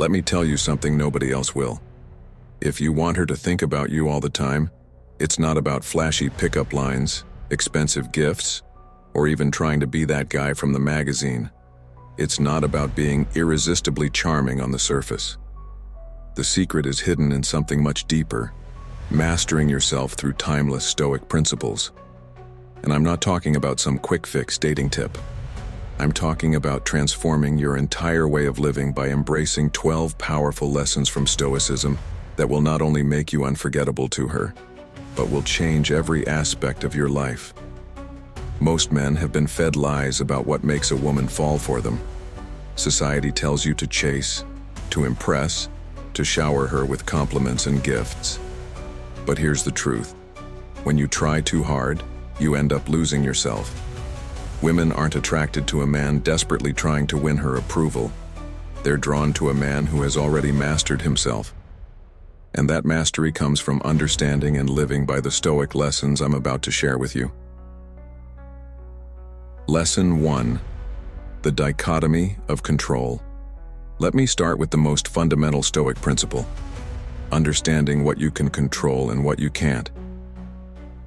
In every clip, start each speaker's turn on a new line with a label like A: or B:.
A: Let me tell you something nobody else will. If you want her to think about you all the time, it's not about flashy pickup lines, expensive gifts, or even trying to be that guy from the magazine. It's not about being irresistibly charming on the surface. The secret is hidden in something much deeper, mastering yourself through timeless stoic principles. And I'm not talking about some quick-fix dating tip. I'm talking about transforming your entire way of living by embracing 12 powerful lessons from Stoicism that will not only make you unforgettable to her, but will change every aspect of your life. Most men have been fed lies about what makes a woman fall for them. Society tells you to chase, to impress, to shower her with compliments and gifts. But here's the truth. When you try too hard, you end up losing yourself. Women aren't attracted to a man desperately trying to win her approval. They're drawn to a man who has already mastered himself. And that mastery comes from understanding and living by the Stoic lessons I'm about to share with you. Lesson 1. The dichotomy of control. Let me start with the most fundamental Stoic principle: understanding what you can control and what you can't.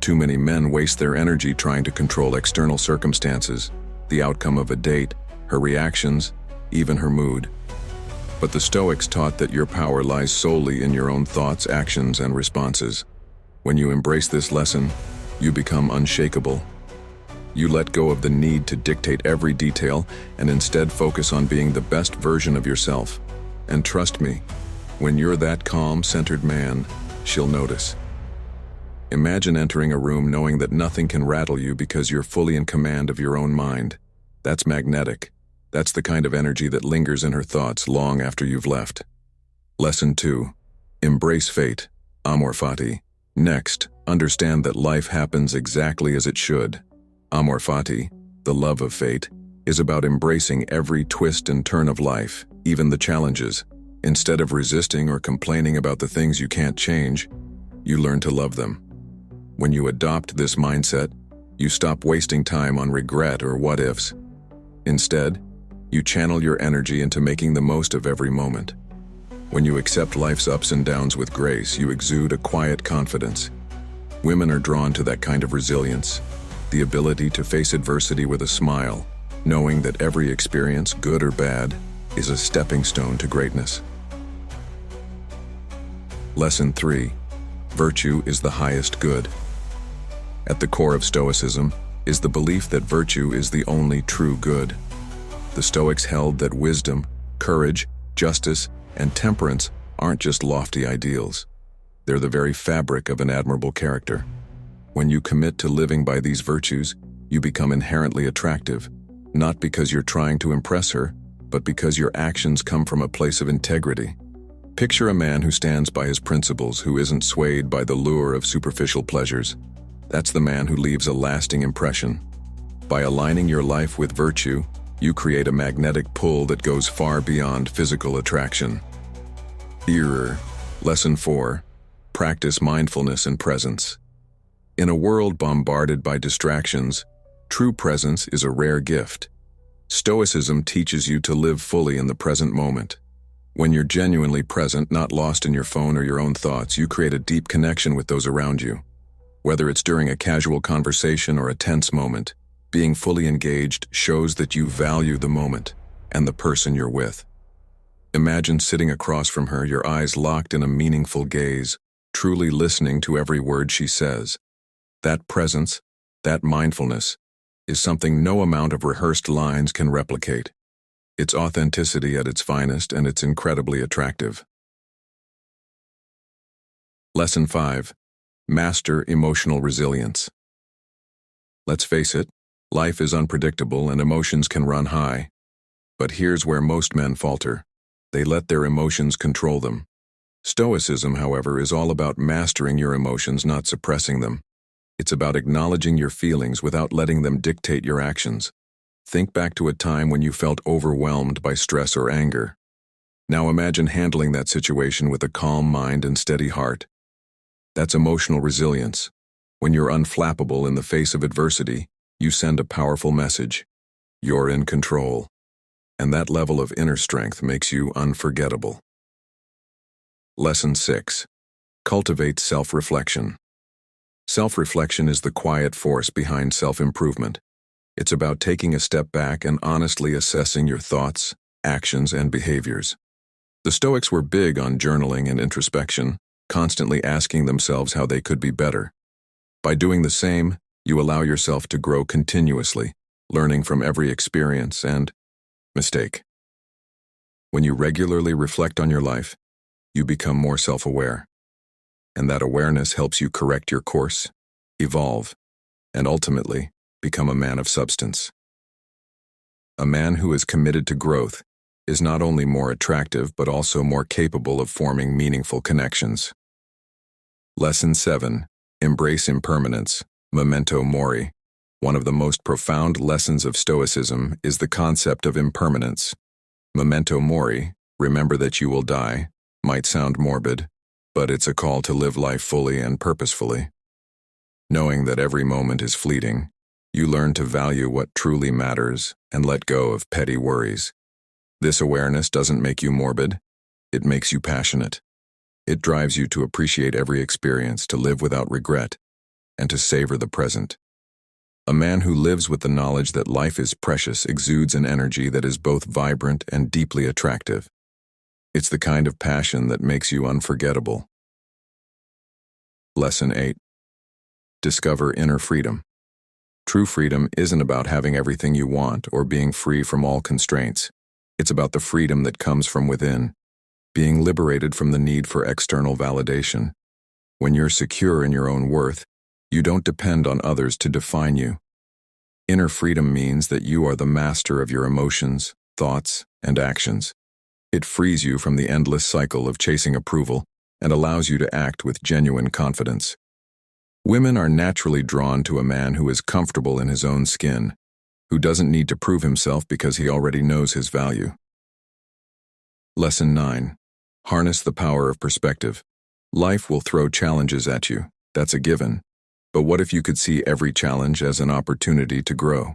A: Too many men waste their energy trying to control external circumstances, the outcome of a date, her reactions, even her mood. But the Stoics taught that your power lies solely in your own thoughts, actions, and responses. When you embrace this lesson, you become unshakable. You let go of the need to dictate every detail and instead focus on being the best version of yourself. And trust me, when you're that calm, centered man, she'll notice. Imagine entering a room knowing that nothing can rattle you because you're fully in command of your own mind. That's magnetic. That's the kind of energy that lingers in her thoughts long after you've left. Lesson 2. Embrace fate. Amor fati. Next, understand that life happens exactly as it should. Amor fati, the love of fate, is about embracing every twist and turn of life, even the challenges. Instead of resisting or complaining about the things you can't change, you learn to love them. When you adopt this mindset, you stop wasting time on regret or what-ifs. Instead, you channel your energy into making the most of every moment. When you accept life's ups and downs with grace, you exude a quiet confidence. Women are drawn to that kind of resilience, the ability to face adversity with a smile, knowing that every experience, good or bad, is a stepping stone to greatness. Lesson 3. Virtue is the highest good. At the core of Stoicism is the belief that virtue is the only true good. The Stoics held that wisdom, courage, justice, and temperance aren't just lofty ideals. They're the very fabric of an admirable character. When you commit to living by these virtues, you become inherently attractive, not because you're trying to impress her, but because your actions come from a place of integrity. Picture a man who stands by his principles, who isn't swayed by the lure of superficial pleasures. That's the man who leaves a lasting impression. By aligning your life with virtue, you create a magnetic pull that goes far beyond physical attraction. Lesson 4. Practice mindfulness and presence. In a world bombarded by distractions, true presence is a rare gift. Stoicism teaches you to live fully in the present moment. When you're genuinely present, not lost in your phone or your own thoughts, you create a deep connection with those around you. Whether it's during a casual conversation or a tense moment, being fully engaged shows that you value the moment and the person you're with. Imagine sitting across from her, your eyes locked in a meaningful gaze, truly listening to every word she says. That presence, that mindfulness, is something no amount of rehearsed lines can replicate. It's authenticity at its finest, and it's incredibly attractive. Lesson 5. Master emotional resilience. Let's face it, life is unpredictable and emotions can run high. But here's where most men falter. They let their emotions control them. Stoicism, however, is all about mastering your emotions, not suppressing them. It's about acknowledging your feelings without letting them dictate your actions. Think back to a time when you felt overwhelmed by stress or anger. Now imagine handling that situation with a calm mind and steady heart. That's emotional resilience. When you're unflappable in the face of adversity, you send a powerful message. You're in control. and that level of inner strength makes you unforgettable. Lesson 6. Cultivate self-reflection. Self-reflection is the quiet force behind self-improvement. It's about taking a step back and honestly assessing your thoughts, actions, and behaviors. The Stoics were big on journaling and introspection, constantly asking themselves how they could be better. By doing the same, you allow yourself to grow continuously, learning from every experience and mistake. When you regularly reflect on your life, you become more self-aware. And that awareness helps you correct your course, evolve, and ultimately become a man of substance. A man who is committed to growth is not only more attractive but also more capable of forming meaningful connections. Lesson 7. Embrace impermanence, memento mori. One of the most profound lessons of Stoicism is the concept of impermanence. Memento mori, remember that you will die, might sound morbid, but it's a call to live life fully and purposefully. Knowing that every moment is fleeting, you learn to value what truly matters and let go of petty worries. This awareness doesn't make you morbid, it makes you passionate. It drives you to appreciate every experience, to live without regret, and to savor the present. A man who lives with the knowledge that life is precious exudes an energy that is both vibrant and deeply attractive. It's the kind of passion that makes you unforgettable. Lesson 8. Discover inner freedom. True freedom isn't about having everything you want or being free from all constraints. It's about the freedom that comes from within, being liberated from the need for external validation. When you're secure in your own worth, you don't depend on others to define you. Inner freedom means that you are the master of your emotions, thoughts, and actions. It frees you from the endless cycle of chasing approval and allows you to act with genuine confidence. Women are naturally drawn to a man who is comfortable in his own skin, who doesn't need to prove himself because he already knows his value. Lesson 9. Harness the power of perspective. Life will throw challenges at you, that's a given. But what if you could see every challenge as an opportunity to grow?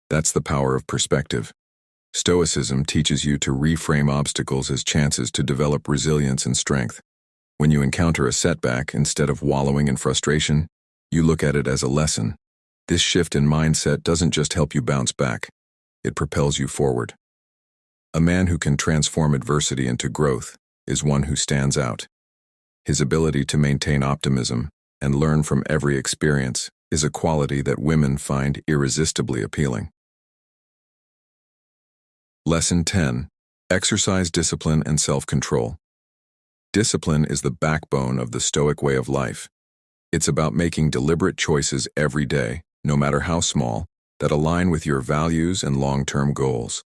A: That's the power of perspective. Stoicism teaches you to reframe obstacles as chances to develop resilience and strength. When you encounter a setback, instead of wallowing in frustration, you look at it as a lesson. This shift in mindset doesn't just help you bounce back, it propels you forward. A man who can transform adversity into growth is one who stands out. His ability to maintain optimism and learn from every experience is a quality that women find irresistibly appealing. Lesson 10. Exercise discipline and self-control. Discipline is the backbone of the Stoic way of life. It's about making deliberate choices every day, no matter how small, that align with your values and long-term goals.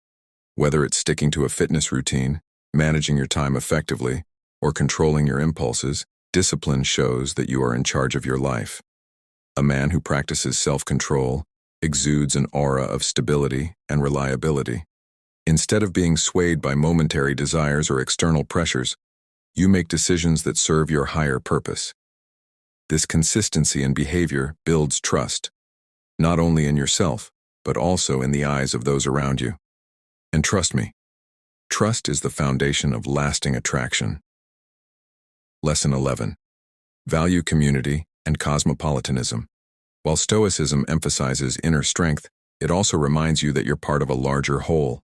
A: Whether it's sticking to a fitness routine, managing your time effectively, or controlling your impulses, discipline shows that you are in charge of your life. A man who practices self-control exudes an aura of stability and reliability. Instead of being swayed by momentary desires or external pressures, you make decisions that serve your higher purpose. This consistency in behavior builds trust, not only in yourself, but also in the eyes of those around you. And trust me, trust is the foundation of lasting attraction. Lesson 11. Value community and cosmopolitanism. While Stoicism emphasizes inner strength, it also reminds you that you're part of a larger whole.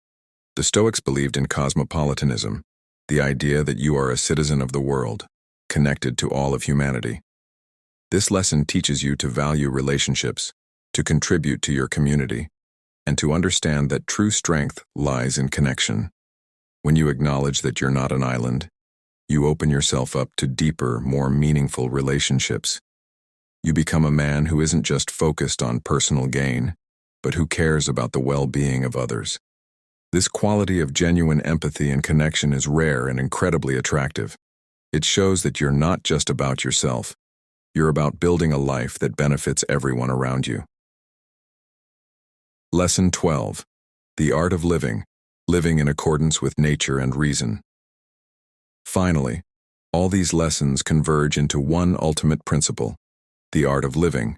A: The Stoics believed in cosmopolitanism, the idea that you are a citizen of the world, connected to all of humanity. This lesson teaches you to value relationships, to contribute to your community, and to understand that true strength lies in connection. When you acknowledge that you're not an island, you open yourself up to deeper, more meaningful relationships. You become a man who isn't just focused on personal gain, but who cares about the well-being of others. This quality of genuine empathy and connection is rare and incredibly attractive. It shows that you're not just about yourself. You're about building a life that benefits everyone around you. Lesson 12. The art of living, living in accordance with nature and reason. Finally, all these lessons converge into one ultimate principle, the art of living.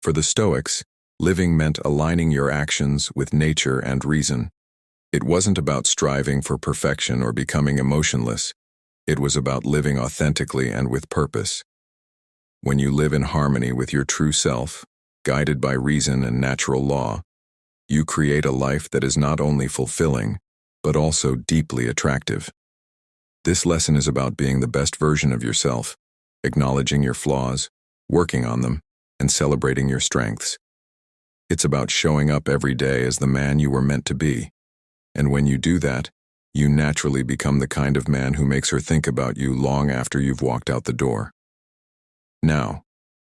A: For the Stoics, living meant aligning your actions with nature and reason. It wasn't about striving for perfection or becoming emotionless. It was about living authentically and with purpose. When you live in harmony with your true self, guided by reason and natural law, you create a life that is not only fulfilling, but also deeply attractive. This lesson is about being the best version of yourself, acknowledging your flaws, working on them, and celebrating your strengths. It's about showing up every day as the man you were meant to be. And when you do that, you naturally become the kind of man who makes her think about you long after you've walked out the door. Now,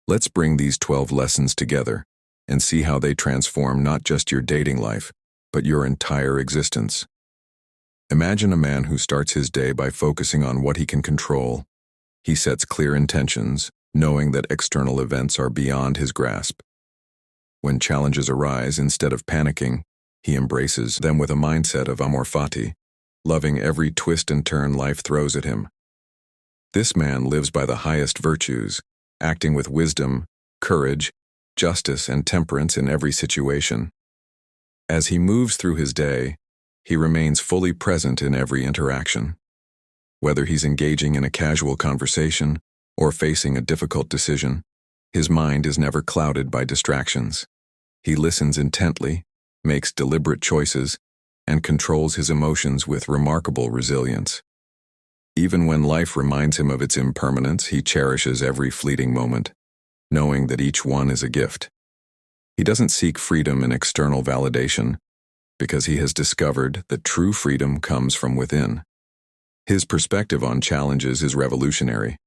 A: let's bring these 12 lessons together and see how they transform not just your dating life, but your entire existence. Imagine a man who starts his day by focusing on what he can control. He sets clear intentions, knowing that external events are beyond his grasp. When challenges arise, instead of panicking, he embraces them with a mindset of amor fati, loving every twist and turn life throws at him. This man lives by the highest virtues, acting with wisdom, courage, justice, and temperance in every situation. As he moves through his day, he remains fully present in every interaction. Whether he's engaging in a casual conversation or facing a difficult decision, his mind is never clouded by distractions. He listens intently, makes deliberate choices, and controls his emotions with remarkable resilience. Even when life reminds him of its impermanence, he cherishes every fleeting moment, knowing that each one is a gift. He doesn't seek freedom in external validation, because he has discovered that true freedom comes from within. His perspective on challenges is revolutionary.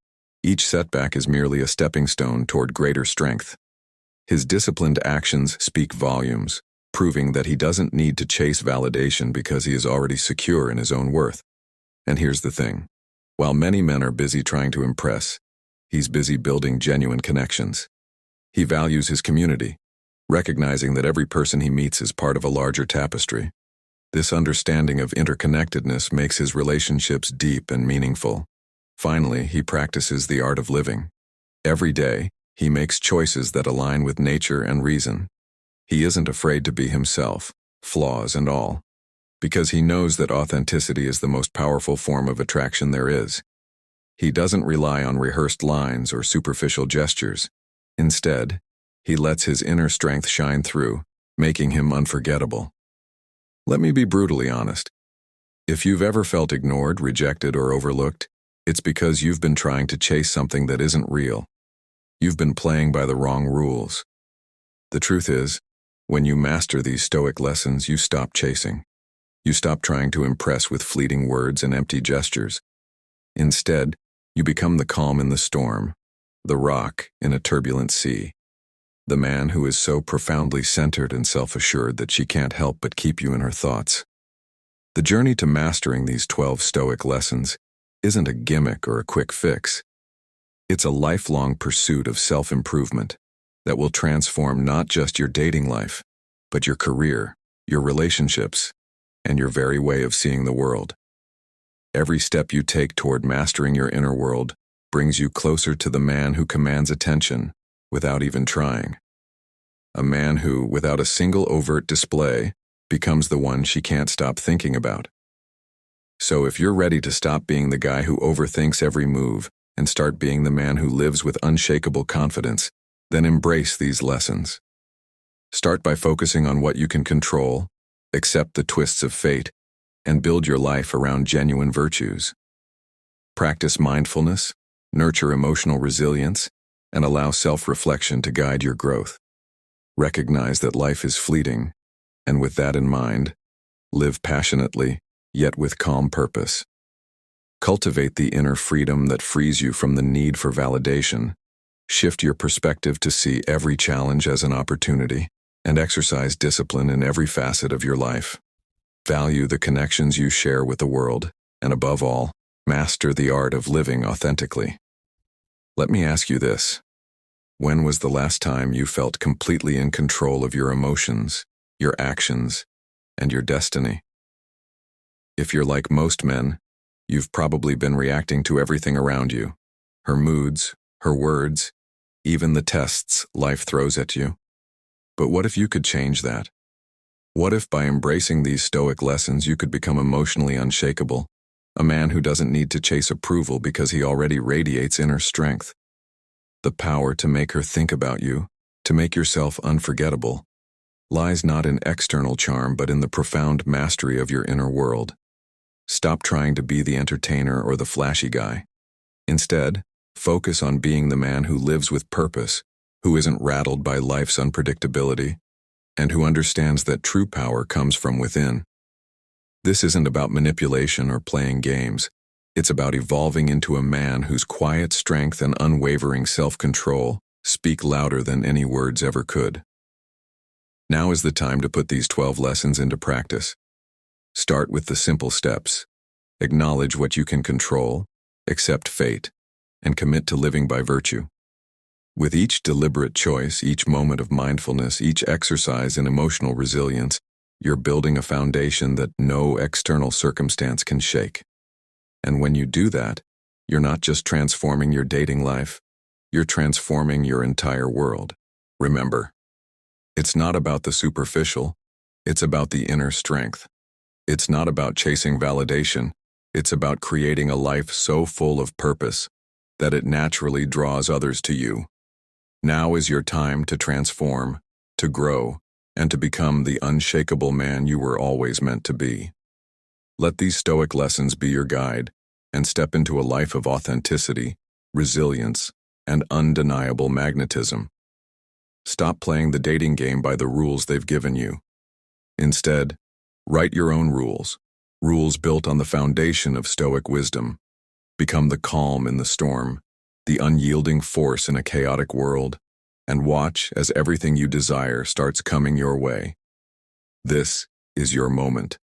A: Each setback is merely a stepping stone toward greater strength. His disciplined actions speak volumes, proving that he doesn't need to chase validation because he is already secure in his own worth. And here's the thing. While many men are busy trying to impress, he's busy building genuine connections. He values his community, recognizing that every person he meets is part of a larger tapestry. This understanding of interconnectedness makes his relationships deep and meaningful. Finally, he practices the art of living. Every day, he makes choices that align with nature and reason. He isn't afraid to be himself, flaws and all, because he knows that authenticity is the most powerful form of attraction there is. He doesn't rely on rehearsed lines or superficial gestures. Instead, he lets his inner strength shine through, making him unforgettable. Let me be brutally honest. If you've ever felt ignored, rejected, or overlooked, it's because you've been trying to chase something that isn't real. You've been playing by the wrong rules. The truth is, when you master these stoic lessons, you stop chasing. You stop trying to impress with fleeting words and empty gestures. Instead, you become the calm in the storm, the rock in a turbulent sea, the man who is so profoundly centered and self-assured that she can't help but keep you in her thoughts. The journey to mastering these 12 stoic lessons isn't a gimmick or a quick fix. It's a lifelong pursuit of self-improvement that will transform not just your dating life, but your career, your relationships, and your very way of seeing the world. Every step you take toward mastering your inner world brings you closer to the man who commands attention without even trying. A man who, without a single overt display, becomes the one she can't stop thinking about. So if you're ready to stop being the guy who overthinks every move and start being the man who lives with unshakable confidence, then embrace these lessons. Start by focusing on what you can control, accept the twists of fate, and build your life around genuine virtues. Practice mindfulness, nurture emotional resilience, and allow self-reflection to guide your growth. Recognize that life is fleeting, and with that in mind, live passionately, yet with calm purpose. Cultivate the inner freedom that frees you from the need for validation. Shift your perspective to see every challenge as an opportunity, and exercise discipline in every facet of your life. Value the connections you share with the world, and above all, master the art of living authentically. Let me ask you this. When was the last time you felt completely in control of your emotions, your actions, and your destiny? If you're like most men, you've probably been reacting to everything around you, her moods, her words, even the tests life throws at you. But what if you could change that? What if by embracing these stoic lessons you could become emotionally unshakable? A man who doesn't need to chase approval because he already radiates inner strength. The power to make her think about you, to make yourself unforgettable, lies not in external charm but in the profound mastery of your inner world. Stop trying to be the entertainer or the flashy guy. Instead, focus on being the man who lives with purpose, who isn't rattled by life's unpredictability, and who understands that true power comes from within. This isn't about manipulation or playing games. It's about evolving into a man whose quiet strength and unwavering self-control speak louder than any words ever could. Now is the time to put these 12 lessons into practice. Start with the simple steps. Acknowledge what you can control, accept fate, and commit to living by virtue. With each deliberate choice, each moment of mindfulness, each exercise in emotional resilience, you're building a foundation that no external circumstance can shake. And when you do that, you're not just transforming your dating life, you're transforming your entire world. Remember, it's not about the superficial, it's about the inner strength. It's not about chasing validation, it's about creating a life so full of purpose that it naturally draws others to you. Now is your time to transform, to grow, and to become the unshakable man you were always meant to be. Let these stoic lessons be your guide, and step into a life of authenticity, resilience, and undeniable magnetism. Stop playing the dating game by the rules they've given you. Instead, write your own rules, rules built on the foundation of stoic wisdom. Become the calm in the storm, the unyielding force in a chaotic world, and watch as everything you desire starts coming your way. This is your moment.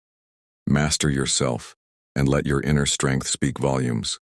A: Master yourself, and let your inner strength speak volumes.